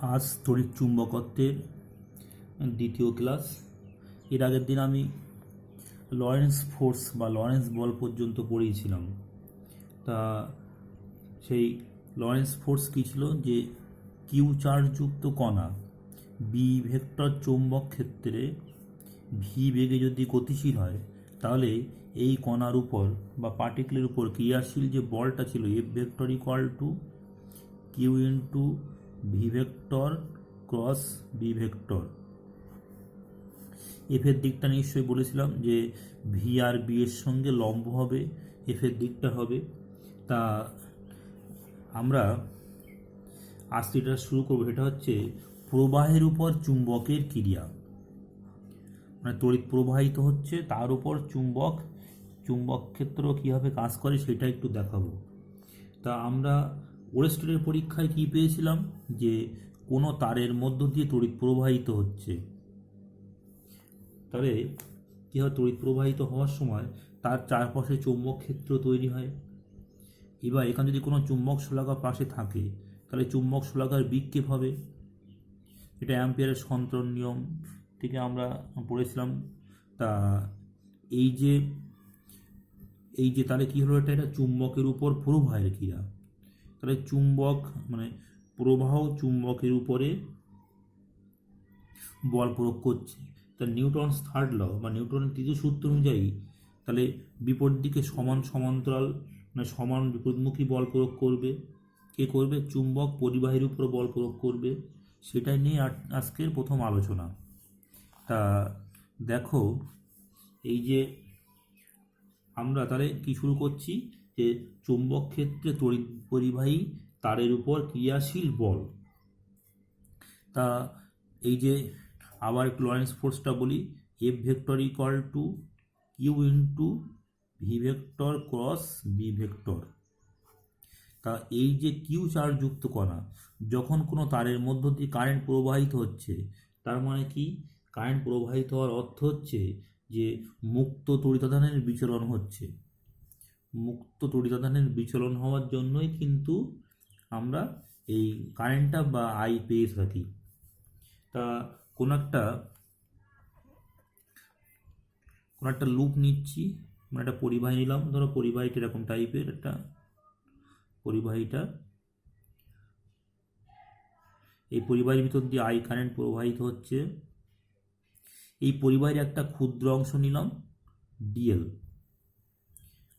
আজ তড়িৎ চুম্বকত্বের দ্বিতীয় ক্লাস। এর আগের দিন আমি লরেন্স ফোর্স বা লরেন্স বল পর্যন্ত পড়িয়েছিলাম। তা সেই লরেন্স ফোর্স কী ছিল, যে কিউ চার্জযুক্ত কণা বি ভেক্টর চৌম্বক ক্ষেত্রে ভি বেগে যদি গতিশীল হয়, তাহলে এই কণার উপর বা পার্টিকেলের উপর ক্রিয়াশীল যে বলটা ছিল F vector equal to Q into V vector cross B vector. এফের দিকটা নিশ্চয়ই বলেছিলাম যে ভি আর বি এর সঙ্গে লম্ব হবে, এফের দিকটা হবে। তা আমরা আজ যেটা শুরু করবো সেটা হচ্ছে প্রবাহের উপর চুম্বকের ক্রিয়া, মানে তড়িৎ প্রবাহিত হচ্ছে তার উপর চুম্বক ক্ষেত্র কীভাবে কাজ করে সেটা একটু দেখাবো। তা আমরা ওয়েস্টের পরীক্ষায় কি পেয়েছিলাম, যে কোনো তারের মধ্য দিয়ে তড়িৎ প্রবাহিত হচ্ছে, তবে কী হয়, তড়িৎ প্রবাহিত হওয়ার সময় তার চারপাশে চৌম্বক ক্ষেত্র তৈরি হয়। এবার এখানে যদি কোনো চুম্বক শলাকা পাশে থাকে, তাহলে চুম্বক শলাকার বিক্ষেপ হবে। এটা অ্যাম্পিয়ারের সন্তরণ নিয়ম থেকে আমরা পড়েছিলাম। তা এই যে তাহলে কী হলো, এটা চুম্বকের উপর প্রবাহের ক্রিয়া। তাহলে চুম্বক মানে প্রবাহ চুম্বকের উপরে বল প্রয়োগ করছে। তা নিউটনস থার্ড ল বা নিউটনের তৃতীয় সূত্র অনুযায়ী তাহলে বিপরীত দিকে সমান্তরাল মানে সমান বিপরীতমুখী বল প্রয়োগ করবে। কে করবে? চুম্বক পরিবাহীর উপর বল প্রয়োগ করবে। সেটাই নিয়ে আজকের প্রথম আলোচনা। তা দেখো, এই যে আমরা তাহলে কি শুরু করছি, যে চুম্বক ক্ষেত্রে তড়িৎ পরিবাহী তারের উপর ক্রিয়াশীল বল। তা এই যে আবার একটু লরেন্স ফোর্সটা বলি, F vector equal to Q into V vector cross B vector. তা এই যে কিউ চার্জযুক্ত কণা যখন কোনো তারের মধ্য দিয়ে কারেন্ট প্রবাহিত হচ্ছে, তার মানে কি, কারেন্ট প্রবাহিত হওয়ার অর্থ হচ্ছে যে মুক্ত তড়িতাধানের বিচলন হচ্ছে। মুক্ত তড়িতাধানের বিচলন হওয়ার জন্যই কিন্তু আমরা এই কারেন্টটা বা আই পেয়ে থাকি। তা কোনো একটা লুপ নিচ্ছি, মানে একটা পরিবাহী নিলাম, ধরো পরিবাহীটা এরকম টাইপের একটা পরিবাহীটা, এই পরিবাহীর ভিতর দিয়ে আই কারেন্ট প্রবাহিত হচ্ছে। এই পরিবাহীর একটা ক্ষুদ্র অংশ নিলাম ডিএল,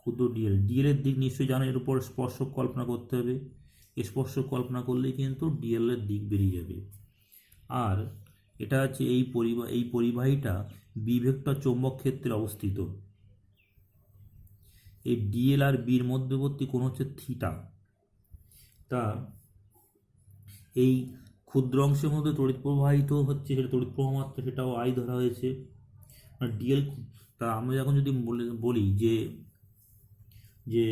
ক্ষুদ্র ডিএল এর দিক নিশ্চয়ই জানো, এর উপর স্পর্শক কল্পনা করতে হবে। স্পর্শক কল্পনা করলেই কিন্তু ডিএল এর দিক বেরিয়ে যাবে। আর এটা হচ্ছে এই পরিবাহীটা বি ভেক্টর চৌম্বক ক্ষেত্রে অবস্থিত। এই ডিএল আর বির মধ্যবর্তী কোণ হচ্ছে থিটা। তা এই ক্ষুদ্র অংশের মধ্যে তড়িৎ প্রবাহিত হচ্ছে, সেটা তড়িৎ প্রবাহ মাত্রা, সেটাও আই ধরা হয়েছে ডিএল। তা আমরা এখন যদি বলি যে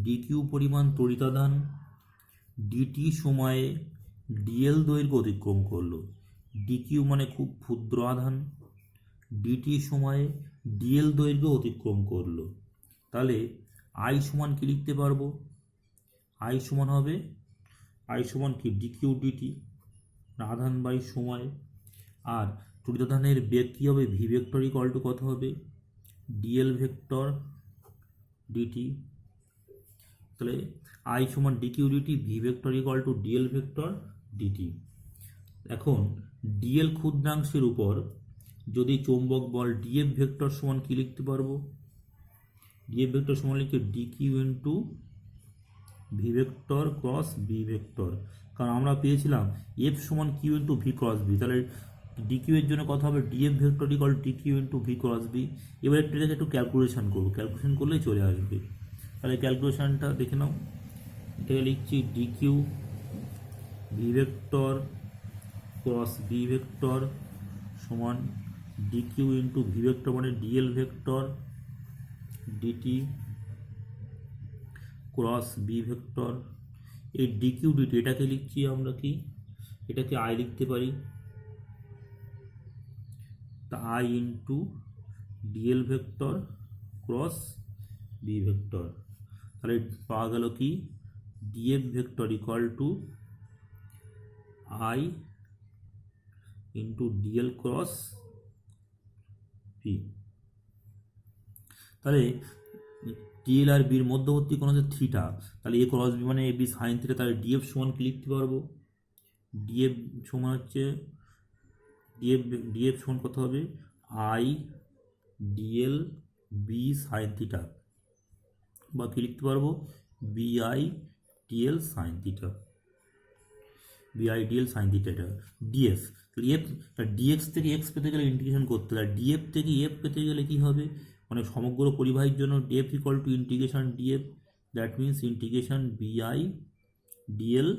ডিকিউ পরিমাণ তড়িতাধান ডিটি সময়ে ডিএল দৈর্ঘ্য অতিক্রম করলো। ডিকিউ মানে খুব ক্ষুদ্র আধান, ডিটি সময়ে ডিএল দৈর্ঘ্য অতিক্রম করলো। তাহলে আই সমান কি লিখতে পারবো? আই সমান কি, ডিকিউ ডিটি, আধান বাই সময়। আর তড়িতাধানের বেগ কী হবে? ভি ভেক্টর ইকুয়াল টু কত হবে? Dl vector dt. তাহলে আই সমান dq dt, v vector equal to dl vector dt. এখন ডিএল ক্ষুদ্রাংশের উপর যদি চৌম্বক বল ডিএফ ভেক্টর সমান কি লিখতে পারবো? ডিএফ ভেক্টর সমান লিখতে dq into V vector cross B vector. কারণ আমরা পেয়েছিলাম এফ সমান q into v cross B, তাহলে ডিকিউ এর জন্য কথা হবে dF vector equal dq into v cross B. এবার একটু ক্যালকুলেশন করবো, ক্যালকুলেশন করলেই চলে আসবে। তাহলে ক্যালকুলেশনটা দেখে নাও। এটাকে লিখছি dq v vector cross B vector সমান ডিকিউ ইন্টু ভি ভেক্টর মানে dl vector dt cross B vector. এই ডিকিউ ডিটি এটাকে লিখছি আমরা কি, এটাকে আই লিখতে পারি, তা I into DL vector cross B vector. তাহলে পাওয়া গেল কি, dF vector equal to I into dl cross P. তাহলে ডিএল আর বির মধ্যবর্তী কোণ হচ্ছে থিটা, তাহলে এ ক্রস বি মানে এ বি সাইন থিটা, তাহলে ডিএফ সমান কি লিখতে পারবো? ডিএফ সমান হচ্ছে ডিএফ সমান কত হবে? I dl B sine theta, বা কি লিখতে পারবো? BI dl sine theta, BI dl sine theta. এটা ডিএফ, তাহলে এফ ডিএক্স থেকে এক্স পেতে গেলে ইন্টিগ্রেশন করতে হবে, ডিএফ থেকে এফ পেতে গেলে কি হবে? মানে সমগ্র পরিবাহীর জন্য DF equal to integration DF, that means integration BI dl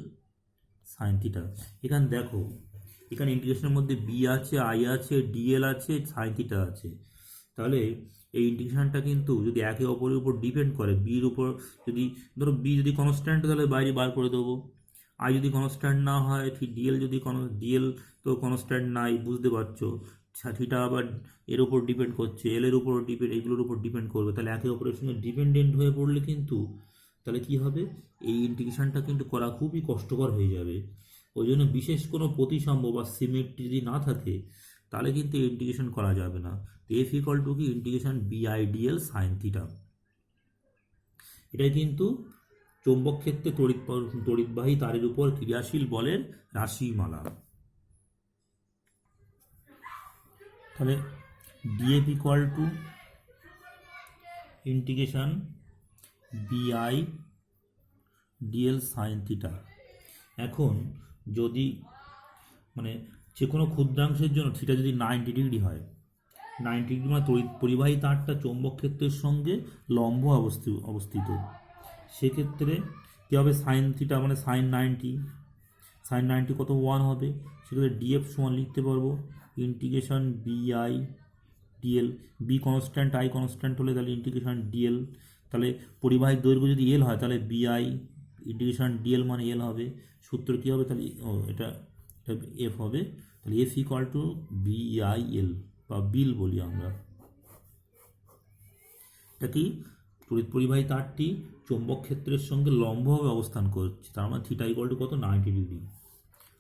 sine theta. এখানে দেখো, এখানে ইন্টিগ্রেশনের মধ্যে বি আছে, আই আছে, ডিএল আছে, সাইন থিটা আছে। তাহলে এই ইন্টিগ্রেশনটা কিন্তু যদি একে অপরের উপর ডিপেন্ড করে, বির উপর যদি ধরো বি যদি কনস্ট্যান্ট, তাহলে বাইরে বার করে দেবো। আই যদি কনস্ট্যান্ট না হয়, ঠিক ডিএল যদি ডিএল তো কনস্ট্যান্ট নাই, বুঝতে পারছো। থিটা আবার এর উপর ডিপেন্ড করছে, এল এর উপর ডিপেন্ড, এগুলোর উপর ডিপেন্ড করবে। তাহলে একে অপরের সঙ্গে ডিপেন্ডেন্ট হয়ে পড়লে কিন্তু তাহলে কি হবে? এই ইন্টিগ্রেশনটা কিন্তু করা খুবই কষ্টকর হয়ে যাবে। ওই জন্য বিশেষ কোনো প্রতিসাম্য বা সিমেট্রি যদি না থাকে, তাহলে কিন্তু ইন্টিগ্রেশন করা যাবে না। তো এফ ইকুয়াল টু কি ইন্টিগ্রেশন বিআইডিএল সাইন থিটা। এটাই কিন্তু চৌম্বক ক্ষেত্রে তড়িৎবাহী তারের উপর ক্রিয়াশীল বলের রাশিমালা। তাহলে DF equal to integration BI dl sine theta. এখন যদি মানে যে কোনো ক্ষুদ্রাংশের জন্য থিটা যদি 90 ডিগ্রি হয়, 90 ডিগ্রি মানে তড়িৎ পরিবাহী তারটা চৌম্বক ক্ষেত্রের সঙ্গে লম্ব অবস্থিত, সেক্ষেত্রে কী হবে? সাইন থিটা মানে সাইন 90 কত 1 হবে। সেক্ষেত্রে ডিএফ সমান লিখতে পারবো integration BI dl, B constant I constant হলে তাহলে ইন্টিগ্রেশন ডিএল, তাহলে পরিবাহীর দৈর্ঘ্য যদি এল হয় তাহলে বিআই ইন্টিগ্রেশন ডিএল মানে এল হবে। সূত্র কী হবে? তাহলে এটা এফ হবে। তাহলে এফ ইকুয়াল টু বিআইএল বা বিল বলি আমরা। এটা কি? তড়িৎ পরিবাহী তারটি চৌম্বক ক্ষেত্রের সঙ্গে লম্বভাবে অবস্থান করছে, তার মানে থিটা ইকুয়াল টু কত? 90 ডিগ্রি।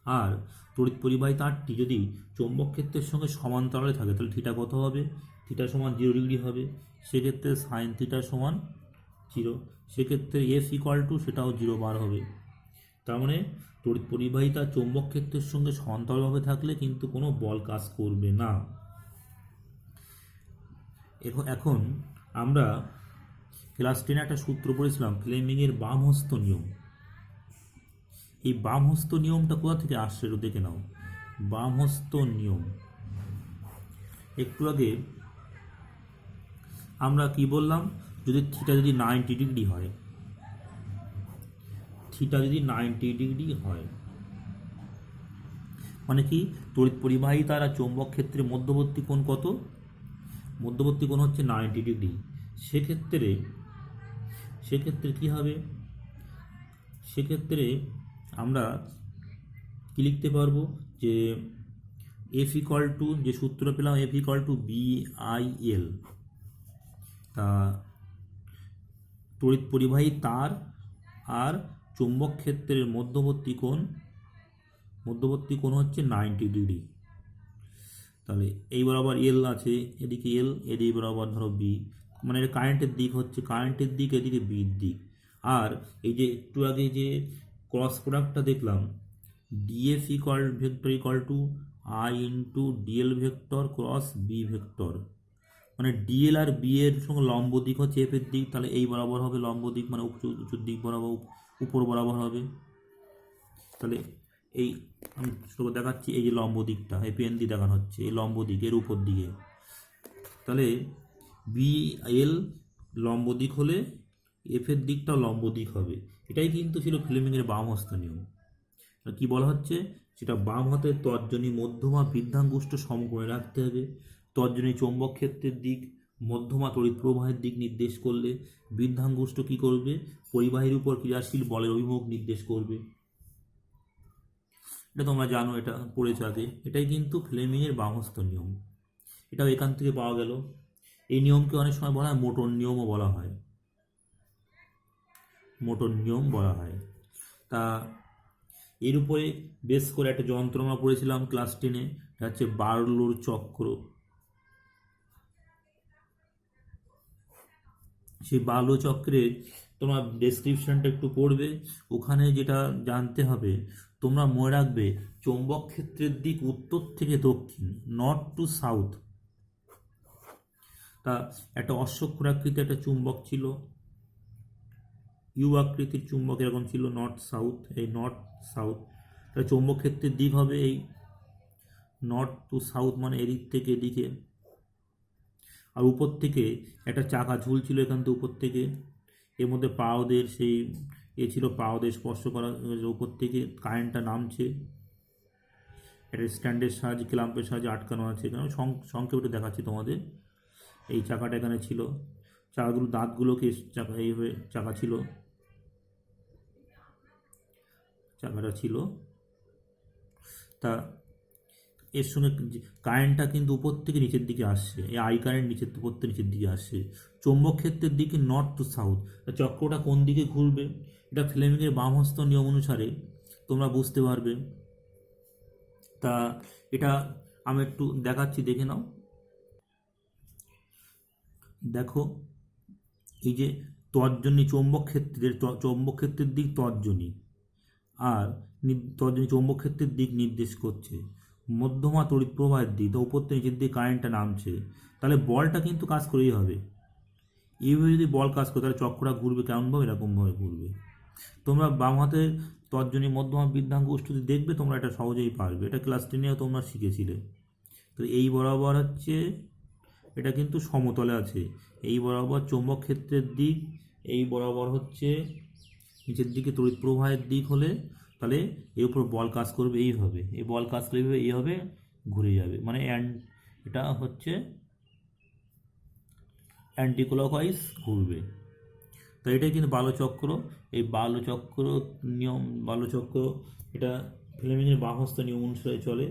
আর তড়িৎ পরিবাহী তারটি যদি চৌম্বক ক্ষেত্রের সঙ্গে সমান্তরালে থাকে, তাহলে থিটা কত হবে? থিটা সমান 0 ডিগ্রি হবে। সেক্ষেত্রে সাইন থিটা সমান 0। সেক্ষেত্রে এফ ইকুয়াল টু সেটাও 0 বার হবে। তার মানে তড়িৎ পরিবাহী তার চৌম্বক ক্ষেত্রের সঙ্গে সমান্তরালভাবে থাকলে কিন্তু কোনো বল কাজ করবে না। এখন আমরা ক্লাস 10 একটা সূত্র পড়েছিলাম, ফ্লেমিংয়ের বামহস্ত নিয়ম। এই বামহস্ত নিয়মটা কোথা থেকে আসছে একটু দেখে নাও। বামহস্ত নিয়ম, একটু আগে আমরা কি বললাম? যদি থিটা যদি 90 ডিগ্রি হয়, থিটা যদি 90 ডিগ্রি হয় মানে কি? তড়িৎ পরিবাহী তার আর চৌম্বক ক্ষেত্রের মধ্যবর্তী কোণ কত? মধ্যবর্তী কোণ হচ্ছে 90 ডিগ্রি। সেক্ষেত্রে কি হবে? সেক্ষেত্রে আমরা কি লিখতে পারবো? যে এফ ইকুয়াল টু, যে সূত্র পেলাম, এফ ইকুয়াল টু বিআইএল। তা তড়িৎ পরিবাহী তার আর চৌম্বক ক্ষেত্রের মধ্যবর্তী কোণ হচ্ছে 90 ডিগ্রি। তাহলে এই বরাবর এল আছে, এদিকে এল, এদিকে বরাবর ধরো বি, মানে কারেন্টের দিক হচ্ছে কারেন্টের দিক, এদিকে বির দিক। আর এই যে একটু আগে যে ক্রস প্রোডাক্টটা দেখলাম, DF vector equal to I into DL vector cross B vector, মানে ডিএল আর বি এর সঙ্গে লম্ব দিক হচ্ছে এফ এর দিক, তাহলে এই বরাবর হবে লম্ব দিক, মানে উঁচুর দিক বরাবর, উপর বরাবর হবে। তাহলে এই আমি ছোটো দেখাচ্ছি, এই যে লম্ব দিকটা এই পেন দিয়ে দেখানো হচ্ছে, এই লম্ব দিক এর উপর দিকে। তাহলে বিএল লম্ব দিক হলে এফ এর দিকটাও লম্ব দিক হবে। এটাই কিন্তু ছিল ফ্লেমিংয়ের বামহস্ত নিয়ম। কি বলা হচ্ছে? সেটা বাম হাতের তর্জনী মধ্যমা বৃদ্ধাঙ্গুষ্ঠ সমকোণে রাখতে হবে। তর্জনী চৌম্বক ক্ষেত্রের দিক, মধ্যমা তড়িৎ প্রবাহের দিক নির্দেশ করলে বৃদ্ধাঙ্গুষ্ঠ কি করবে? পরিবাহীর উপর ক্রিয়াশীল বলের অভিমুখ নির্দেশ করবে। এটা তোমরা জানো, এটা পড়েছো আগে। এটাই কিন্তু ফ্লেমিংয়ের বামহস্ত নিয়ম। এটাও এখান থেকে পাওয়া গেল। এই নিয়মকে অনেক সময় বলা হয় মোটর নিয়মও বলা হয়, মোটর নিয়ম বলা হয়। তা এর উপরে বেশ করে একটা যন্ত্র আমরা পড়েছিলাম ক্লাস 10-এ, এটা হচ্ছে বার্লোর চক্র। সেই বার্লো চক্রের তোমরা ডেসক্রিপশনটা একটু পড়বে, ওখানে যেটা জানতে হবে তোমরা মনে রাখবে চৌম্বক ক্ষেত্রের দিক উত্তর থেকে দক্ষিণ, নর্থ টু সাউথ। তা একটা অশ্বক্ষুরাকৃতি একটা চুম্বক ছিল, ইউ আকৃতির চুম্বক এরকম ছিল, নর্থ সাউথ, এই নর্থ সাউথ। তাহলে চৌম্বক ক্ষেত্রের দিক হবে এই নর্থ টু সাউথ, মানে এদিক থেকে এদিকে। আর উপর থেকে একটা চাকা ঝুলছিল এখান থেকে উপর থেকে, এর মধ্যে পাওদের সেই ছিল, পাওদের স্পর্শ করা, উপর থেকে কারেন্টটা নামছে, একটা স্ট্যান্ডের সাহায্যে ক্ল্যাম্পের সাহায্যে আটকানো আছে। এখানে সংক্ষেপে দেখাচ্ছি তোমাদের। এই চাকাটা এখানে ছিল, চাকাগুলো দাঁতগুলোকে চাকা এইভাবে চাকা ছিল, চাকাটা ছিল। তা এর সঙ্গে কারেন্টটা কিন্তু উপর থেকে নিচের দিকে আসছে, এই আই কারেন্ট উপর থেকে নিচের দিকে আসছে চৌম্বক ক্ষেত্রের দিকে নর্থ টু সাউথ। চক্রটা কোন দিকে ঘুরবে এটা ফ্লেমিংয়ের বামহস্ত নিয়ম অনুসারে তোমরা বুঝতে পারবে। তা এটা আমি একটু দেখাচ্ছি, দেখে নাও। দেখো এই যে তর্জনী চৌম্বক ক্ষেত্রের দিক তর্জনী, আর তর্জনী চৌম্বক ক্ষেত্রের দিক নির্দেশ করছে, মধ্যমা তড়িৎ প্রবাহের দিক, তো উপর থেকে নিচের দিকে কারেন্টটা নামছে। তাহলে বলটা কিন্তু কাজ করেই হবে। এইভাবে যদি বল কাজ করে তাহলে চক্রটা ঘুরবে কেমনভাবে, এরকমভাবে ঘুরবে। তোমরা বাম হাতের তর্জনী মধ্যমা বৃদ্ধাঙ্গুষ্ঠ যদি দেখবে তোমরা এটা সহজেই পারবে, এটা ক্লাস 10-এও তোমরা শিখেছিলে। তো এই বরাবর হচ্ছে, এটা কিন্তু সমতলে আছে, এই বরাবর চৌম্বক ক্ষেত্রের দিক, এই বরাবর হচ্ছে নিচের দিকে তড়িৎ প্রবাহের দিক হলে তাহলে এর উপর বল কাজ করবে এইভাবে, এই বল কাজ করবে এইভাবে ঘুরে যাবে, মানে এটা হচ্ছে অ্যান্টিক্লকওয়াইজ ঘুরবে। তো এটাই কিন্তু বালচক্র। এই বালচক্র নিয়ম, বালচক্র এটা ফ্লেমিংয়ের বামহস্ত নিয়ম অনুসারে চলে।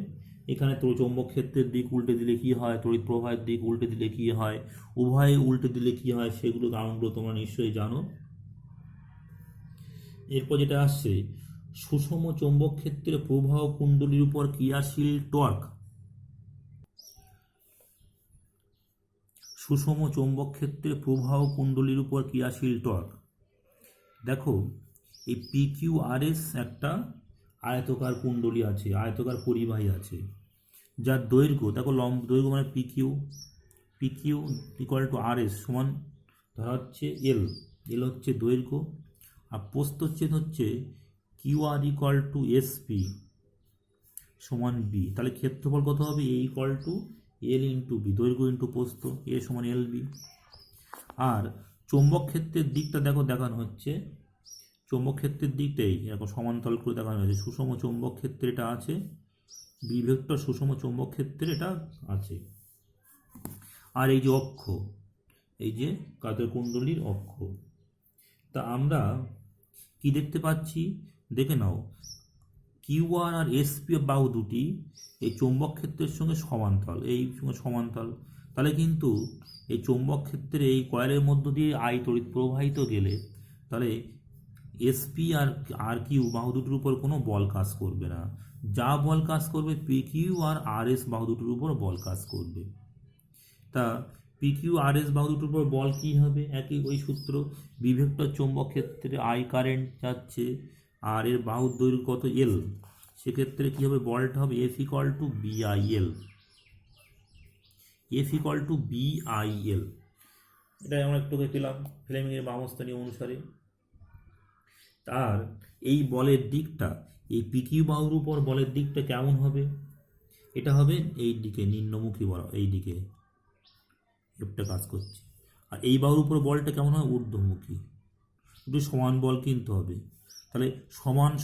এখানে চৌম্বক ক্ষেত্রের দিক উল্টে দিলে কী হয়, তড়িৎ প্রবাহের দিক উল্টে দিলে কী হয়, উভয়ে উল্টে দিলে কী হয়, সেগুলো কারণগুলো তোমরা নিশ্চয়ই জানো। এরপর যেটা আসছে, সুষম চৌম্বক ক্ষেত্রে প্রবাহ কুণ্ডলীর উপর ক্রিয়াশীল টর্ক। সুষম চৌম্বক ক্ষেত্রে প্রবাহ কুণ্ডলীর উপর ক্রিয়াশীল টর্ক। দেখো এই PQRS একটা আয়তকার কুণ্ডলী আছে, আয়তকার পরিবাহী আছে, যার দৈর্ঘ্য দেখো দৈর্ঘ্য মানে PQ ইকুয়াল টু RS সমান ধরা হচ্ছে L হচ্ছে দৈর্ঘ্য, আর প্রস্থচ্ছেদ হচ্ছে QR ইকুয়াল টু SP সমান B। তাহলে ক্ষেত্রফল কত হবে, A equal to L into B, দৈর্ঘ্য ইন্টু প্রস্থ, A সমান LB। আর চৌম্বক ক্ষেত্রের দিকটা দেখো দেখানো হচ্ছে, চৌম্বক ক্ষেত্রের দিকটাই এরকম সমান্তরাল করে দেখানো হয়েছে। সুষম চৌম্বক ক্ষেত্রে এটা আছে, বি ভেক্টর সুষম চৌম্বক ক্ষেত্রে এটা আছে। আর এই যে অক্ষ, এই যে কাদের কুণ্ডলীর অক্ষ, তা আমরা কি দেখতে পাচ্ছি দেখে নাও। QR আর SP বাহু দুটি এই চৌম্বক ক্ষেত্রের সঙ্গে সমান্তরাল, এই সঙ্গে সমান্তরাল। তাহলে কিন্তু এই চৌম্বক ক্ষেত্রে এই কয়েলের মধ্য দিয়ে আই তড়িৎ প্রবাহিত গেলে তাহলে SP আর Q বাহু দুটির উপর কোনো বল কাজ করবে না, যা বল কাজ করবে PQ আর RS বাহু দুটির উপর বল কাজ করবে। তা PQ RS বাহু দুটির উপর বল কী হবে, একই ওই সূত্র, বিভেক্টর চৌম্বক ক্ষেত্রে আই কারেন্ট যাচ্ছে আর এর বাহুর দৈর্ঘ্য কত L, সেক্ষেত্রে কী হবে, বলটা হবে F equal to BIL, F equal to BIL। এটাই আমরা একটু পেলাম ফ্লেমিংয়ের বামহস্ত নিয়ম অনুসারে। আর এই বলের দিকটা, এই PQ বাহুর উপর বলের দিকটা কেমন হবে, এটা হবে এই দিকে নিম্নমুখী বল, এই দিকে এফটা কাজ করছে। আর এই বাহুর উপর বলটা কেমন হয়, ঊর্ধ্বমুখী। দুটো সমান বল কিনতে হবে, তাহলে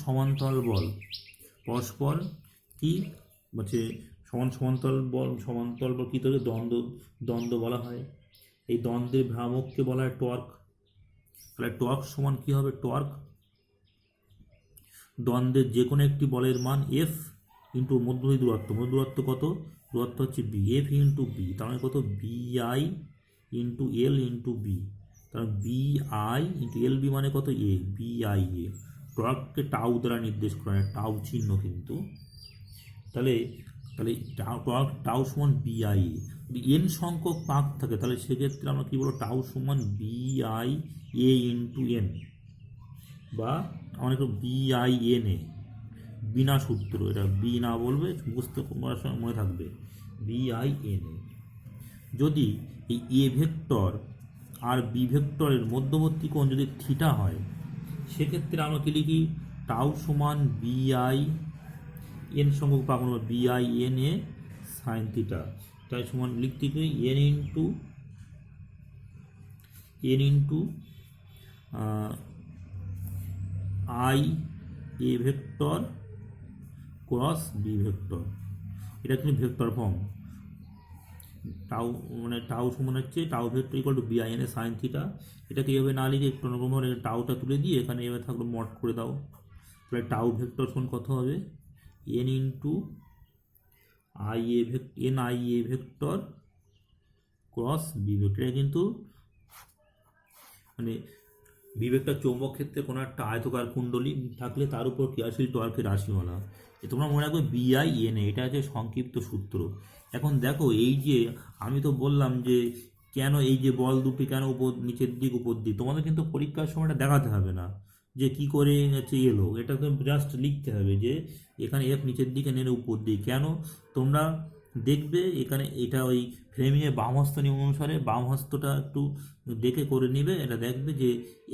সমান্তরাল বল পরস্পর কি বলছে, সমান্তরাল বল কী তৈরি, দ্বন্দ্ব বলা হয়। এই দ্বন্দ্বের ভ্রামককে বলা হয় টর্ক। তাহলে টর্ক সমান কী হবে, টর্ক দ্বন্দ্বের যে কোনো একটি বলের মান F ইন্টু মধ্যবর্তী দূরত্ব কত, দূরত্ব হচ্ছে B, F ইন্টু B, তার মানে কত BI into L into B, তার BI ইন্টু LB মানে কত A, BIA। টর্ককে টাউ দ্বারা নির্দেশ করা হয়, টাউ চিহ্ন কিন্তু। তাহলে তাহলে টর্ক টাউ সমান বিআই, যদি এন সংখ্যক পাক থাকে তাহলে সেক্ষেত্রে আমরা কী বলবো, টাউ সমান বিআই এ ইন্টু এন, বা অনেক বিআইএন এ, বিনা সূত্র, এটা বি না বলবে, বুঝতে করার সময় মনে থাকবে, বিআইএন এ। যদি এই এ ভেক্টর আর বি ভেক্টরের মধ্যবর্তী কোণ যদি থিটা হয়, সেক্ষেত্রে আমরা কি লিখি, টাউ সমান বিআই এন সংখ্যক পাক বিআইএন এ সাইন থিটা, তাই সমান লিখতে কি N into I A vector cross B vector. এটা কিন্তু ভেক্টর ফর্ম, টাউ মানে টাউ সমান হচ্ছে tau vector equal to BIN A sine theta. এটাকে এভাবে না লিখে একটু অন্যরকম টাউটা তুলে দিয়ে এখানে এভাবে থাকলো মড করে দাও, তাহলে টাউ ভেক্টর সমান কত হবে, N into I A N I A vector cross B vector. এটা কিন্তু মানে বি ভেক্টর চৌম্বক ক্ষেত্রে কোনো একটা আয়তকার কুণ্ডলী থাকলে তার উপর ক্রিয়াশীল টর্কের রাশিমালা, তোমরা মনে রাখবে বিআইএন এ, এটা হচ্ছে সংক্ষিপ্ত সূত্র। এখন দেখো এই যে আমি তো বললাম যে কেন এই যে বল দুটি কেন উপর নিচের দিক উপর দিক, তোমাদের কিন্তু পরীক্ষার সময়টা দেখাতে হবে না যে কি করে হচ্ছে এলো, এটাকে জাস্ট লিখতে হবে যে এখানে এফ নিচের দিকে নেড়ে উপর দিক কেন। তোমরা দেখবে এখানে এটা ওই ফ্রেমিংয়ের বাম হস্ত নিয়ম অনুসারে বাম হস্তটা একটু দেখে করে নেবে, এটা দেখবে যে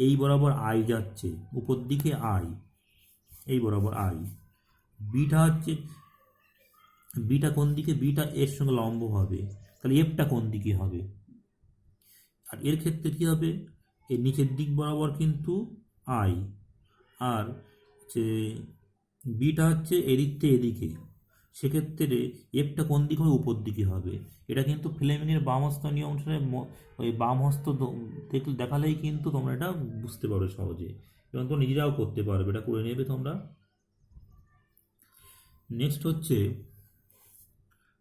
এই বরাবর আই যাচ্ছে উপর দিকে, আই এই বরাবর আই, বিটা হচ্ছে বিটা কোন দিকে, বিটা এর সঙ্গে লম্ব হবে, তাহলে এফটা কোন দিকে হবে, আর এর ক্ষেত্রে কী হবে, এর নিচের দিক বরাবর কিন্তু আই, আর যে বিটা হচ্ছে এদিক থেকে এদিকে, সেক্ষেত্রে এফটা কোন দিকে হবে, উপর দিকে হবে। এটা কিন্তু ফ্লেমিংয়ের বাম হস্ত নিয়ম অনুসারে ওই বাম হস্ত দেখালেই কিন্তু তোমরা এটা বুঝতে পারবে সহজে, এবং তোমরা নিজেরাও করতে পারবে, এটা করে নেবে তোমরা। নেক্সট হচ্ছে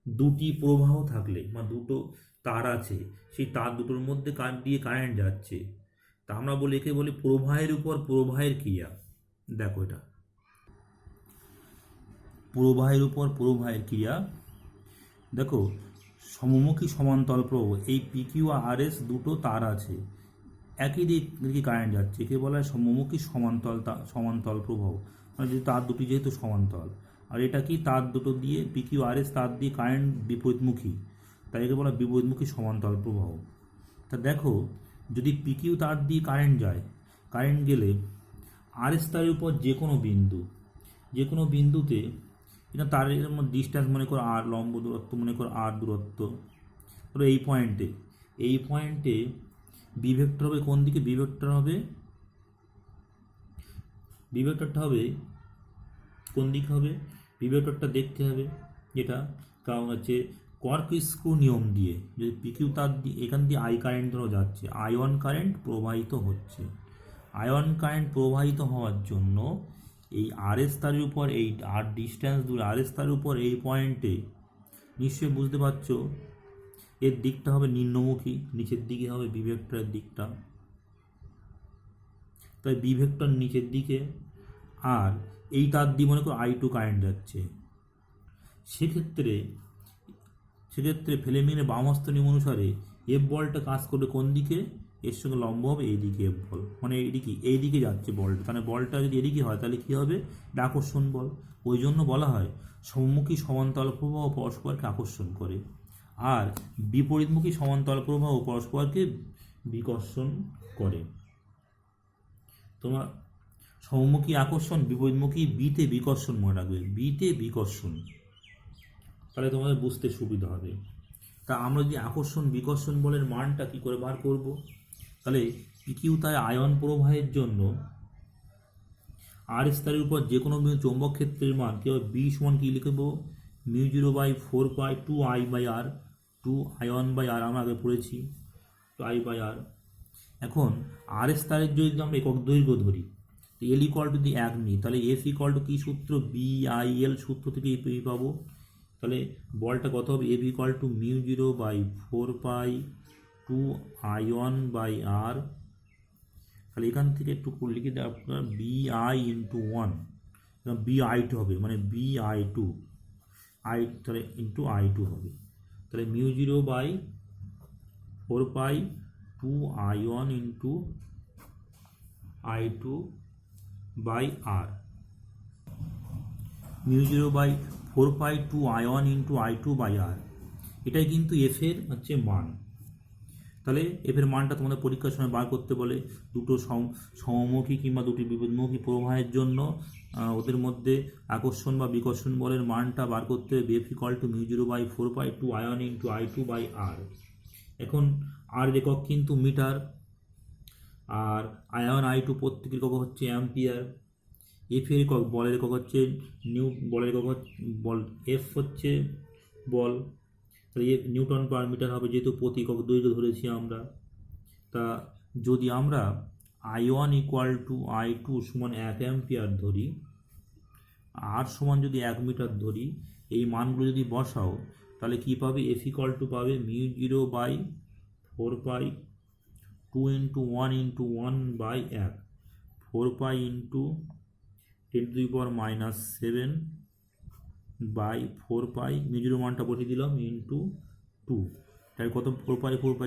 দুটি প্রবাহ থাকলে বা দুটো তার আছে, সেই তার দুটোর মধ্যে দিয়ে কারেন্ট যাচ্ছে, তা আমরা বলি একে বলি প্রবাহের উপর প্রবাহের ক্রিয়া। দেখো এটা প্রবাহের উপর প্রবাহের ক্রিয়া। দেখো সমমুখী সমান্তরাল প্রবাহ, এই পিকিউ আর এস দুটো তার আছে, একই দিকে কারেন্ট যাচ্ছে, একে বলা হয় সমমুখী সমান্তরাল প্রবাহ, মানে যে তার দুটি যেহেতু সমান্তরাল, আর এটা কি তার দুটো দিয়ে পিকিউ আর এস তার দিয়ে কারেন্ট বিপরীতমুখী, তাই একে বলা বিপরীতমুখী সমান্তরাল প্রবাহ। তা দেখো যদি পিকিউ তার দিয়ে কারেন্ট যায়, কারেন্ট গেলে আর এস তারের উপর যে কোনো বিন্দুতে এটা তারের মধ্যে ডিস্ট্যান্স মনে করো আর, লম্ব দূরত্ব মনে করো আর দূরত্ব, ধরো এই পয়েন্টে বি ভেক্টর হবে কোন দিকে, বি ভেক্টরটা হবে কোন দিকে হবে, বি ভেক্টরটা দেখতে হবে যেটা, কারণ হচ্ছে কর্কস্ক্রু নিয়ম দিয়ে যদি পিকিউ তার দিয়ে এখান দিয়ে আই কারেন্ট ধরো যাচ্ছে, আয়ন কারেন্ট প্রবাহিত হচ্ছে, আয়ন কারেন্ট প্রবাহিত হওয়ার জন্য এই আর এস তারের উপর এই আর ডিস্ট্যান্স দূরে আর এস তারের উপর এই পয়েন্টে নিশ্চয়ই বুঝতে পারছো এর দিকটা হবে নিম্নমুখী, নিচের দিকে হবে বি ভেক্টরের দিকটা, তাই বি ভেক্টর নিচের দিকে, আর এই তার দিয়ে মনে করো I2 কারেন্ট যাচ্ছে, সেক্ষেত্রে ফ্লেমিংয়ের বাম হস্ত নিয়ম অনুসারে এফ বলটা কাজ করবে কোন দিকে, এর সঙ্গে লম্ব হবে এইদিকে এফ বল, মানে এইদিকে যাচ্ছে বলটা, তাহলে বলটা যদি এদিকে হয় তাহলে কী হবে, আকর্ষণ বল। ওই জন্য বলা হয় সম্মুখী সমান্তরাল প্রবাহ পরস্পরকে আকর্ষণ করে, আর বিপরীতমুখী সমান্তরাল প্রবাহ পরস্পরকে বিকর্ষণ করে। তোমার সমমুখী আকর্ষণ, বিপরীতমুখী বিতে বিকর্ষণ মনে রাখবে, বিতে বিকর্ষণ, তাহলে তোমাদের বুঝতে সুবিধা হবে। তা আমরা যদি আকর্ষণ বিকর্ষণ বলের মানটা কী করে বার করব, তাহলে পিকিউ তাই আয়ন প্রবাহের জন্য আর স্তরের উপর যে কোনো চৌম্বক ক্ষেত্রের মান কী হবে, বি সমান কী লিখব, μ0/4π2I/r, 2 I1/r আমরা আগে পড়েছি, 2I/r। এখন আর স্তরের যদি আমরা একক দৈর্ঘ্য ধরি, এল ইকুয়াল টু যদি 1 নিই, তাহলে এফ ইকুয়াল টু কী সূত্র, BIL সূত্র থেকে এই পাবো, তাহলে বলটা কত হবে, এফ ইকুয়াল টু μ0/4π2I1/r তাহলে এখান থেকে একটু লিখে দেওয়া আপনার BI ইন্টু 1, BI2 হবে, মানে BI2 তাহলে ইন্টু I2 হবে। তাহলে μ0/4π2I1 into I2 by R, μ0/4π2I1 into I2 by R, এটাই কিন্তু এফ এর হচ্ছে মান। তাহলে এফ এর মানটা তোমাদের পরীক্ষার সময় বার করতে বলে দুটো সমমুখী কিংবা দুটি বিপরীতমুখী প্রবাহের জন্য ওদের মধ্যে আকর্ষণ বা বিকর্ষণ বলের মানটা বার করতে হবে। F equal to μ0/4π2I1 into I2 by R। এখন আর একক কিন্তু মিটার, আর I1 I2 প্রত্যেকের একক হচ্ছে অ্যাম্পিয়ার। এফ এর একক বলের একক হচ্ছে বলের একক বল, এফ হচ্ছে বল, তাহলে নিউটন পার মিটার হবে, যেহেতু প্রতি একক দৈর্ঘ্য ধরেছি আমরা। তা যদি আমরা I1 ইকুয়াল টু I2 সমান 1 অ্যাম্পিয়ার ধরি, আর সমান যদি 1 মিটার ধরি, এই মানগুলো যদি বসাও তাহলে কি পাবে? এফ ইকুয়াল টু পাবে μ0/4π2 into 1 into 1 by 1, 4π into 10⁻⁻7 by 4π, μ0 মানটা বসিয়ে দিলাম, ইন্টু 2, তাই কত? 4π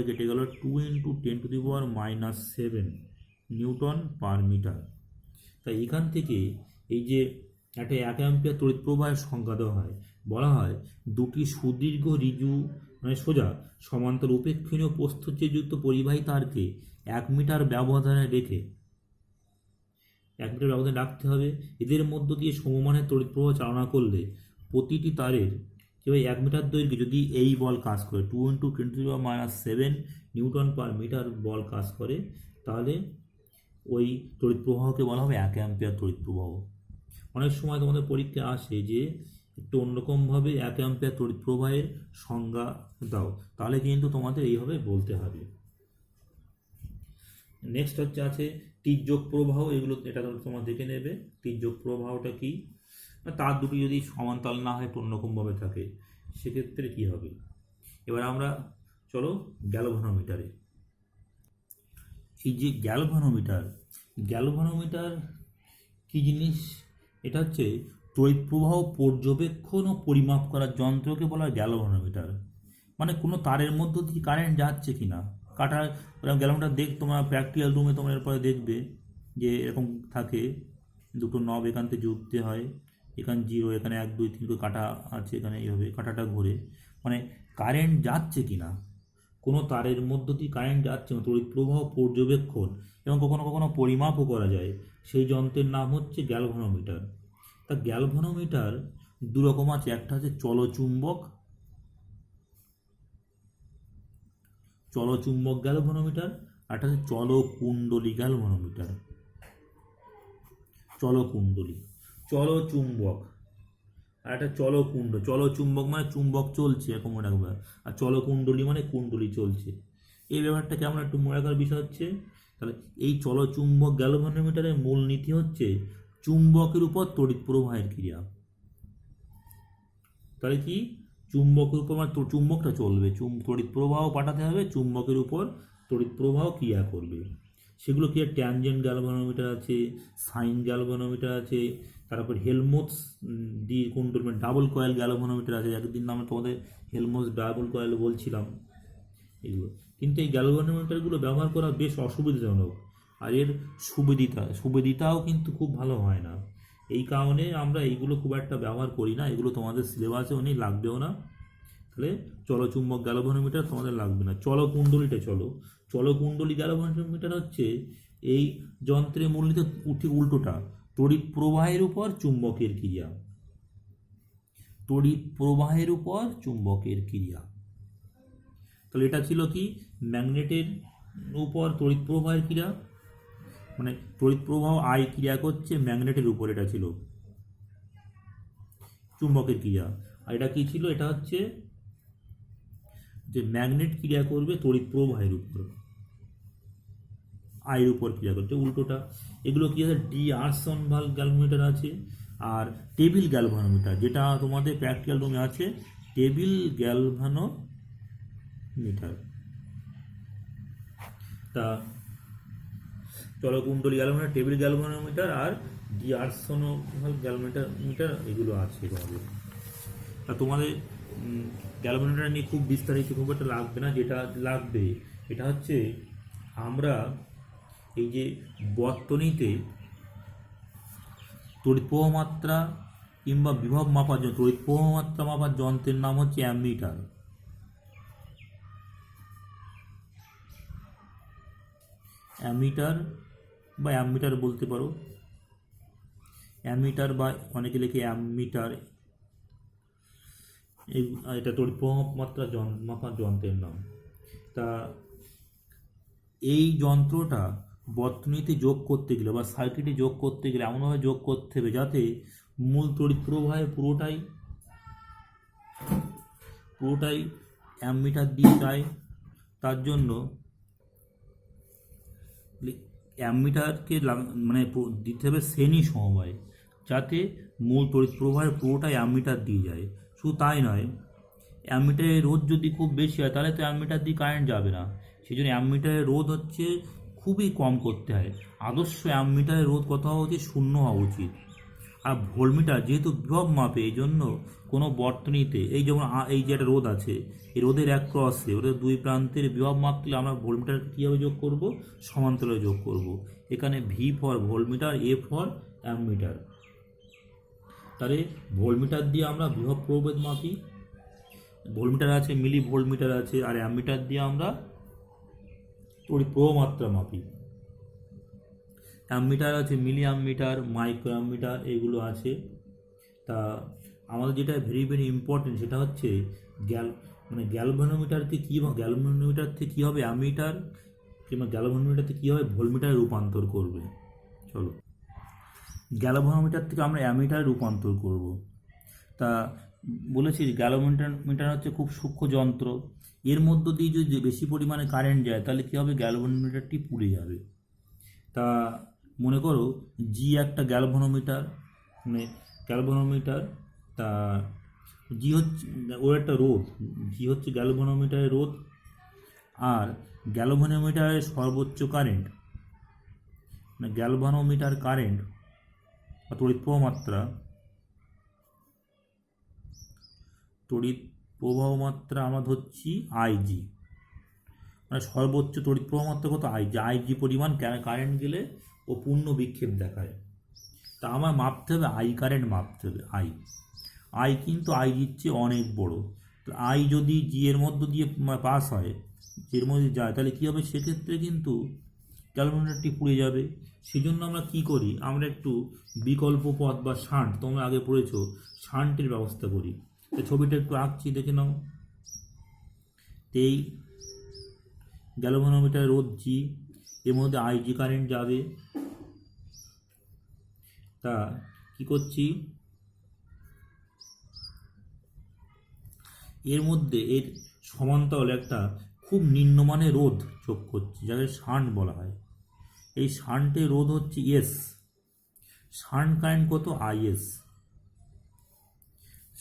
কেটে গেল, 2 ইন্টু 10⁻⁷ নিউটন পার মিটার। তাই এখান থেকে এই যে একটা 1 অ্যাম্পিয়ার তড়িৎ প্রবাহের সংজ্ঞা দেওয়া হয়, বলা হয় দুটি সুদীর্ঘ ঋজু মানে সোজা সমান্তর উপেক্ষণীয় প্রস্থচ্ছেদযুক্ত পরিবাহী তারকে 1 মিটার ব্যবধানে রেখে 1 মিটার ব্যবধানে রাখতে হবে। এদের মধ্য দিয়ে সমমানের তড়িৎ প্রবাহ চালনা করলে প্রতিটি তারের কেবল 1 মিটার দৈর্ঘ্যে যদি এই বল কাজ করে, 2 ইন্টু 10⁻⁷ নিউটন পার মিটার বল কাজ করে, তাহলে ওই তড়িৎ প্রবাহকে বলা হবে 1 অ্যাম্পিয়ার তড়িৎ প্রবাহ। অনেক সময় তোমাদের পরীক্ষায় আসে যে একটু অন্যরকমভাবে 1 অ্যাম্পিয়ার তড়িৎ প্রবাহের সংজ্ঞা দাও, তাহলে কিন্তু তোমাদের এইভাবে বলতে হবে। নেক্সট হচ্ছে আছে তির্যক প্রবাহ, এগুলো এটা তোমরা দেখে নেবে। তির্যক প্রবাহটা কি? তার দুটি যদি সমান্তরাল না হয়, একটু অন্যরকমভাবে থাকে, সেক্ষেত্রে কি হবে? এবার আমরা চলো গ্যালভানোমিটারে। এই যে গ্যালভানোমিটার কি জিনিস? এটা হচ্ছে তড়িৎ প্রবাহ পর্যবেক্ষণ ও পরিমাপ করার যন্ত্রকে বলা হয় গ্যালভানোমিটার। মানে কোনো তারের মধ্য দিয়ে কারেন্ট যাচ্ছে কিনা, গ্যালভানোমিটার তোমরা প্র্যাকটিক্যাল রুমে তোমরা এরপরে দেখবে যে এরকম থাকে, দুটো নব এখান থেকে জুড়তে হয়, এখানে 0, এখানে 1 2 3 করে কাটা আছে, এখানে এইভাবে কাটাটা ঘুরে, মানে কারেন্ট যাচ্ছে কিনা, কোনো তারের মধ্য দিয়ে কারেন্ট যাচ্ছে না, তড়িৎ প্রবাহ পর্যবেক্ষণ এবং কখনো কখনো পরিমাপও করা যায়, সেই যন্ত্রের নাম হচ্ছে গ্যালভানোমিটার। তা গ্যালভানোমিটার দু রকম আছে, একটা হচ্ছে চলচুম্বক গ্যালভানোমিটার, আর একটা হচ্ছে চলকুণ্ডলী গ্যালভানোমিটার। চলচুম্বক আর একটা চলচুম্বক মানে চুম্বক চলছে এরকম মনে রাখবে, আর চলকুণ্ডলী মানে কুণ্ডলী চলছে। এই ব্যাপারটা কেমন একটু মনে রাখার বিষয় হচ্ছে। তাহলে এই চলচুম্বক গ্যালভানোমিটারের মূল নীতি হচ্ছে চুম্বকের উপর তড়িৎ প্রবাহের ক্রিয়া। তাহলে কি? চুম্বকের উপর মানে চুম্বকটা চলবে, তড়িৎ প্রবাহ পাঠাতে হবে, চুম্বকের উপর তড়িৎ প্রবাহ ক্রিয়া করবে। সেগুলো কি? ট্যানজেন্ট গ্যালভানোমিটার আছে, সাইন গ্যালভানোমিটার আছে, তারপর হেলমোথস ডি কুণ্ডল মানে ডাবল কয়েল গ্যালভানোমিটার আছে, একদিন নামে তোমাদের হেলমোথস ডাবল কয়েল বলছিলাম এগুলো। কিন্তু এই গ্যালভানোমিটারগুলো ব্যবহার করা বেশ অসুবিধাজনক, আর এর সুবিধাও কিন্তু খুব ভালো হয় না। এই কারণে আমরা এইগুলো খুব একটা ব্যবহার করি না, এগুলো তোমাদের সিলেবাসেও নেই, লাগবেও না। তাহলে চলচুম্বক গ্যালভানোমিটার তোমাদের লাগবে না। চলকুণ্ডলী গ্যালভানোমিটার হচ্ছে এই যন্ত্রের মূলনীতি ঠিক উল্টোটা, তড়িৎ প্রবাহের উপর চুম্বকের ক্রিয়া। তাহলে এটা ছিল কি? ম্যাগনেটের উপর তড়িৎ প্রবাহের ক্রিয়া, মানে তড়িৎ প্রবাহ আই ক্রিয়া করছে ম্যাগনেটের উপর, এটা ছিল চুম্বকের ক্রিয়া। আর এটা কি ছিল? এটা হচ্ছে যে ম্যাগনেট ক্রিয়া করবে তড়িৎ প্রবাহের উপর, আয়ের উপর ক্রিয়া করছে, উল্টোটা। এগুলো কি আছে? ডি-আরসন-ভাল গ্যালভানোমিটার আছে, আর টেবিল গ্যালভানোমিটার, যেটা তোমাদের প্র্যাকটিক্যাল রুমে আছে, টেবিল গ্যালভানোমিটার। তা চলকুণ্ডলী গ্যালভানোমিটার, টেবিল গ্যালভানোমিটার আর ডিআরসোনোভাল গ্যালভানোমিটার এগুলো আছে তোমাদের। আর তোমাদের গ্যালভানোমিটার নিয়ে খুব বিস্তারিত খুব একটা লাগবে না, যেটা লাগবে এটা হচ্ছে আমরা এই যে বর্তনীতে তড়িৎ প্রবাহ মাত্রা কিংবা বিভব মাপার জন্য তড়িৎ প্রবাহ মাত্রা মাপার যন্ত্রের নাম হচ্ছে অ্যামিটার। অ্যামিটার বা অ্যামিটার বলতে পারো, অ্যামিটার বা অনেকে লেখে অ্যামিটার। এটা তড়িৎ প্রবাহ মাত্রা মাপার যন্ত্রের নাম। তা এই যন্ত্রটা বর্তনীতে যোগ করতে গেলে বা সার্কিটে যোগ করতে গেলে এমনভাবে যোগ করতে হবে যাতে মূল তড়িৎ প্রবাহের পুরোটাই অ্যামিটার দিয়ে যায়। তার জন্য অ্যামিটারকে মানে দিতে হবে শ্রেণী সমবায়, যাতে মূল তড়িৎ প্রবাহের পুরোটাই অ্যামিটার দিয়ে যায়। শুধু তাই নয়, অ্যামিটারের রোধ যদি খুব বেশি হয় তাহলে তো অ্যামিটার দিয়ে কারেন্ট যাবে না। সেই জন্য অ্যামিটারের রোধ হচ্ছে খুবই কম করতে হয়। আদর্শ অ্যামিটারের রোধ কত হওয়া উচিত? 0 হওয়া উচিত। আর ভোল্টমিটার যেহেতু বিভব মাপে, এই জন্য কোনো বর্তনীতে এই যেমন এই যে একটা রোধ আছে, এই রোধের এক ক্রসে ওদের দুই প্রান্তের বিভব মাপলে আমরা ভোল্টমিটার কীভাবে যোগ করব? সমান্তরালে যোগ করব। এখানে V for voltmeter, A for ammeter. তাহলে ভোল্টমিটার দিয়ে আমরা বিভব প্রভেদ মাপি, ভোল্টমিটার আছে, মিলি ভোল্টমিটার আছে, আর অ্যামিটার দিয়ে আমরা তড়িৎ প্রবাহ মাত্রা মাপি। অ্যামিটার আছে, মিলি অ্যামিটার, মাইক্রো অ্যামিটার এগুলো আছে। তা আমাদের যেটা ভেরি ভেরি ইম্পর্টেন্ট সেটা হচ্ছে গ্যালভানোমিটারকে গ্যালভানোমিটার থেকে কী হবে অ্যামিটার, কিংবা গ্যালভানোমিটার থেকে কী হবে ভোল্টমিটারে রূপান্তর করবে। চলো, গ্যালভানোমিটার থেকে আমরা অ্যামিটারে রূপান্তর করব। তা বলেছি গ্যালভানোমিটার হচ্ছে খুব সূক্ষ্ম যন্ত্র। এর মধ্য দিয়ে যদি বেশি পরিমাণে কারেন্ট যায় তাহলে কী হবে? গ্যালভানোমিটারটি পুড়ে যাবে। তা মনে করো জি একটা গ্যালভানোমিটার, মানে গ্যালভানোমিটার। তা জি হচ্ছে ওর একটা রোধ, জি হচ্ছে গ্যালভানোমিটারের রোধ। আর গ্যালভানোমিটারের সর্বোচ্চ কারেন্ট, মানে গ্যালভানোমিটার কারেন্ট বা তড়িৎ প্রবাহ মাত্রা, আমরা ধরছি আইজি, মানে সর্বোচ্চ তড়িৎ প্রবাহ মাত্রা কত? আইজি পরিমাণ কারেন্ট গেলে ও পূর্ণ বিক্ষেপ দেখায়। তা আমার মাপতে হবে আই কারেন্ট মাপতে হবে। আই কিন্তু আইজির চেয়ে অনেক বড়। আই যদি জি এর মধ্য দিয়ে পাস হয়, এর মধ্যে যায়, তাহলে কী হবে? সেক্ষেত্রে কিন্তু গ্যালভানোমিটারটি পুড়ে যাবে। সেই জন্য আমরা কী করি? আমরা একটু বিকল্প পথ বা শান্ট, তোমরা আগে পড়েছো, শান্টের ব্যবস্থা করি। ছবিটা একটু আঁকছি, দেখে নাও। এই গ্যালভানোমিটার রোধ জি, এর মধ্যে আইজি কারেন্ট যাবে। তা কি করছি? এর মধ্যে এর সমান্তরালে একটা খুব নিম্নমানের রোধ যোগ করছি, যাকে শান্ট বলা হয়। এই শান্টের রোধ হচ্ছে এস। শান্ট কারেন্ট কত? আইএস।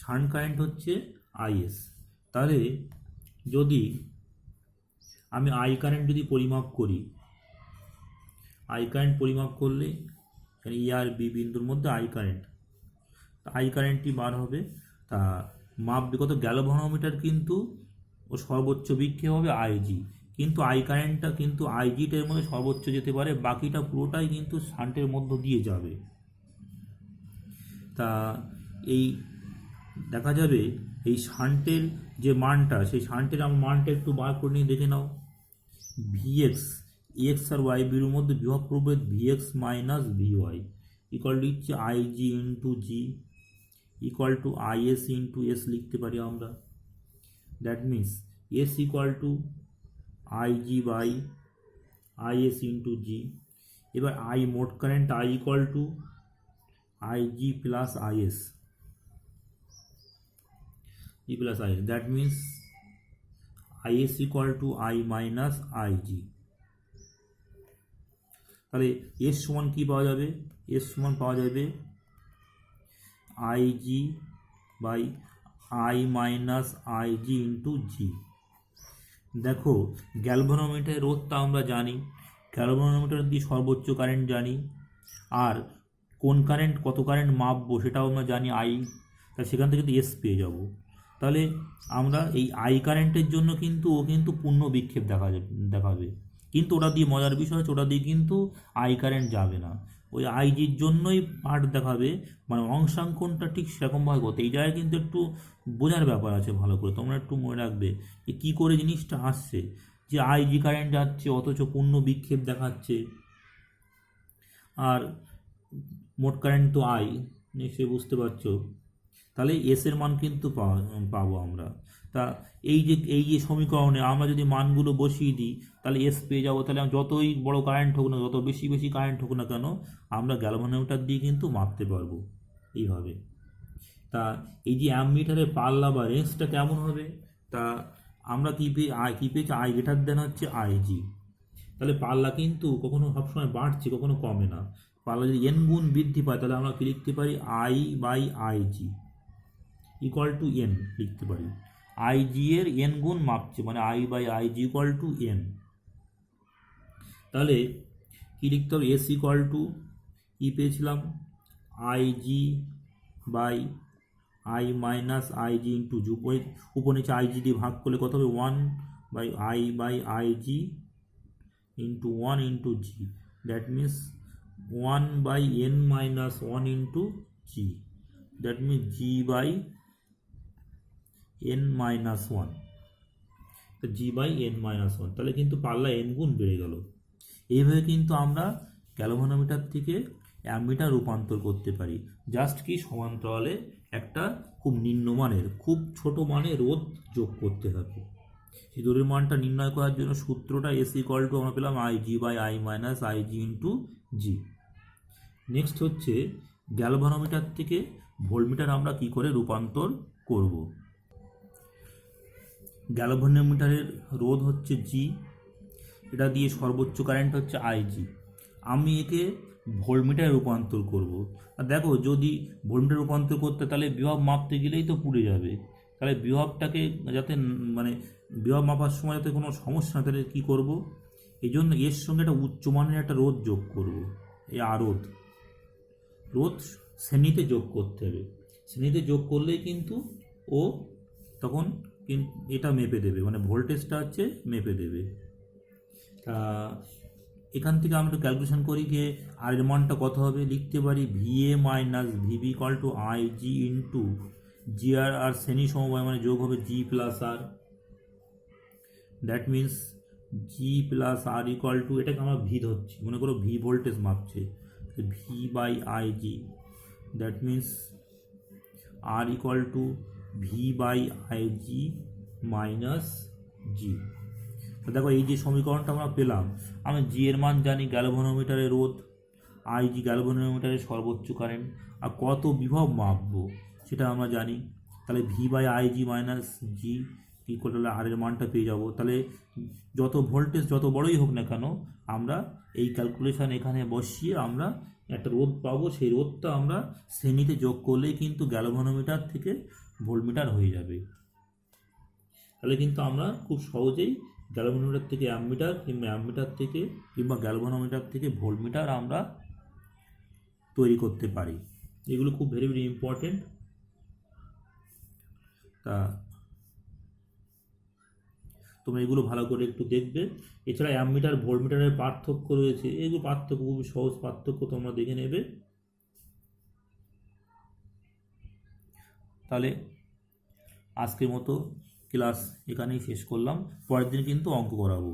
শান্ট কারেন্ট হচ্ছে আইএস। তাহলে যদি আমি আই কারেন্ট যদি পরিমাপ করি, আই কারেন্ট পরিমাপ করলে ই আর বি বিন্দুর মধ্যে আই কারেন্টটি বার হবে। তা মাপবে কত? গ্যালভানোমিটার কিন্তু ও সর্বোচ্চ বিক্ষেপ হবে আইজি, কিন্তু আই কারেন্টটা কিন্তু আইজিটার মধ্যে সর্বোচ্চ যেতে পারে, বাকিটা পুরোটাই কিন্তু শান্টের মধ্য দিয়ে যাবে। তা এই দেখা যাবে এই শান্টের যে মানটা, সেই শান্টের আমার মানটা একটু বার করে নিয়ে দেখে নাও। ভিএক্স, এক্স আর ওয়াই বির মধ্যে বিভব প্রভেদ V X minus V Y equal to হচ্ছে I G into G equal to I S into S লিখতে পারি আমরা। That means S equal to I G by I S into G. এবার আই মোট current I equal to I G plus I S, E plus I S. That means I S equal to I minus I G. তাহলে S সমান কী পাওয়া যাবে? এস সমান পাওয়া যাবে I G by I minus IG into G. দেখো গ্যালভানোমিটারের রোধটা আমরা জানি, গ্যালভানোমিটার দিয়ে সর্বোচ্চ কারেন্ট জানি, আর কোন কারেন্ট কত কারেন্ট মাপবো সেটাও আমরা জানি আই, তাহলে সেখান থেকে এস পেয়ে যাব। তাহলে আমরা এই আই কারেন্টের জন্য কিন্তু ও কিন্তু পূর্ণ বিক্ষেপ দেখাবে, কিন্তু ওটা দিয়ে মজার বিষয় হচ্ছে ওটা দিয়ে কিন্তু আই কারেন্ট যাবে না, ওই আইজির জন্যই পার্ট দেখাবে, মানে অংশাঙ্কনটা ঠিক সেরকমভাবে করতে। এই জায়গায় কিন্তু একটু বোঝার ব্যাপার আছে ভালো করে, তোমরা একটু মনে রাখবে যে কী করে জিনিসটা আসছে, যে আইজি কারেন্ট যাচ্ছে অথচ পূর্ণ বিক্ষেপ দেখাচ্ছে, আর মোট কারেন্ট তো আই, নিশ্চয়ই বুঝতে পারছো। তাহলে এস এর মান কিন্তু পাবো আমরা। তা এই যে সমীকরণে আমরা যদি মানগুলো বসিয়ে দিই তাহলে এস পেয়ে যাবো। তাহলে যতই বড় কারেন্ট হোক না, যত বেশি বেশি কারেন্ট হোক না কেন, আমরা গ্যালভানোমিটার দিয়ে কিন্তু মাপতে পারবো এইভাবে। তা এই যে অ্যামমিটারের পাল্লা বা রেঞ্জটা কেমন হবে, তা আমরা কী পেয়েছি আই গ্রেটার দেন হচ্ছে আইজি। তাহলে পাল্লা কিন্তু কখনো সবসময় বাড়ছে, কখনো কমে না। পাল্লা যদি এন গুণ বৃদ্ধি পায় তাহলে আমরা কি লিখতে পারি, I by IG equal to N লিখতে পারি। আইজি এর এন গুণ মাপছে, মানে I by IG equal to N. তাহলে কি লিখতে হবে, এস ইকুয়াল টু কি পেয়েছিলাম, IG by I minus IG into G, উপর নিচে আইজি দিয়ে ভাগ করলে কত হবে, 1/i/ig into 1 into g, that means 1/n minus 1 into g, that means g/n minus 1, তো g/n minus 1, তাহলে কিন্তু পাল্লা n গুণ বেড়ে গেল। এইভাবে কিন্তু আমরা গ্যালভানোমিটার থেকে অ্যামমিটার রূপান্তর করতে পারি। জাস্ট কি সমান্তরালে একটা খুব নিম্নমানের খুব ছোট মানে রোধ যোগ করতে হবে। এই রোধের মানটা নির্ণয় করার জন্য সূত্রটা এস ইকুয়াল টু আমরা পেলাম IG by I minus IG into G. Next হচ্ছে গ্যালভানোমিটার থেকে ভোল্টমিটার আমরা কি করে রূপান্তর করব। গ্যালভানোমিটারের রোধ হচ্ছে জি, এটা দিয়ে সর্বোচ্চ কারেন্ট হচ্ছে আইজি। আমি একে ভোল্টমিটারে রূপান্তর করব। আর দেখো যদি ভোল্টমিটারে রূপান্তর করতে তাহলে বিভব মাপতে গেলেই তো পুড়ে যাবে। তাহলে বিভবটাকে যাতে মানে বিভব মাপার সময় যাতে কোনো সমস্যা না, তাহলে কী করব, এই জন্য এর সঙ্গে একটা উচ্চমানের একটা রোধ যোগ করব। এই রোধ শ্রেণীতে যোগ করতে হবে। শ্রেণীতে যোগ করলেই কিন্তু ও তখন এটা মেপে দেবে, মানে ভোল্টেজটা হচ্ছে মেপে দেবে। তা এখান থেকে আমরা একটু ক্যালকুলেশন করি যে আর এর মানটা কত হবে, লিখতে পারি VA minus VB equal to I G into G আর শ্রেণী সমবায় মানে যোগ হবে G plus R, that means G plus R equal to, এটাকে আমরা ভি ধরছি, মনে করো ভি ভোল্টেজ মাপছে, V by I G, that means R equal to V by I G minus G. দেখো এই যে সমীকরণটা আমরা পেলাম, আমি জি এর মান জানি, গ্যালভানোমিটারের রোধ, আইজি গ্যালভানোমিটারের সর্বোচ্চ কারেন্ট, আর কত বিভব মাপবো সেটা আমরা জানি। তাহলে V by IG minus G equal to R এর মানটা পেয়ে যাব। তাহলে যত ভোল্টেজ যত বড়ই হোক না কেন, আমরা এই ক্যালকুলেশন এখানে বসিয়ে আমরা একটা রোধ পাবো, সেই রোধটা আমরা শ্রেণীতে যোগ করলেই কিন্তু গ্যালভানোমিটার থেকে ভোল্টমিটার হয়ে যাবে। তাহলে কিন্তু আমরা খুব সহজেই গ্যালভানোমিটার থেকে অ্যামমিটার কিংবা গ্যালভানোমিটার থেকে ভোল্টমিটার আমরা তৈরি করতে পারি। এগুলো খুব ভেরি ভেরি ইম্পর্টেন্ট। তা তোমরা এগুলো ভালো করে একটু দেখবে। এছাড়া অ্যামমিটার ভোল্টমিটারের পার্থক্য রয়েছে, এগুলো পার্থক্য খুবই সহজ পার্থক্য, তোমরা দেখে নেবে। তাহলে আজকের মতো ক্লাস এখানেই শেষ করলাম, পরের দিন কিন্তু অঙ্ক করাবো।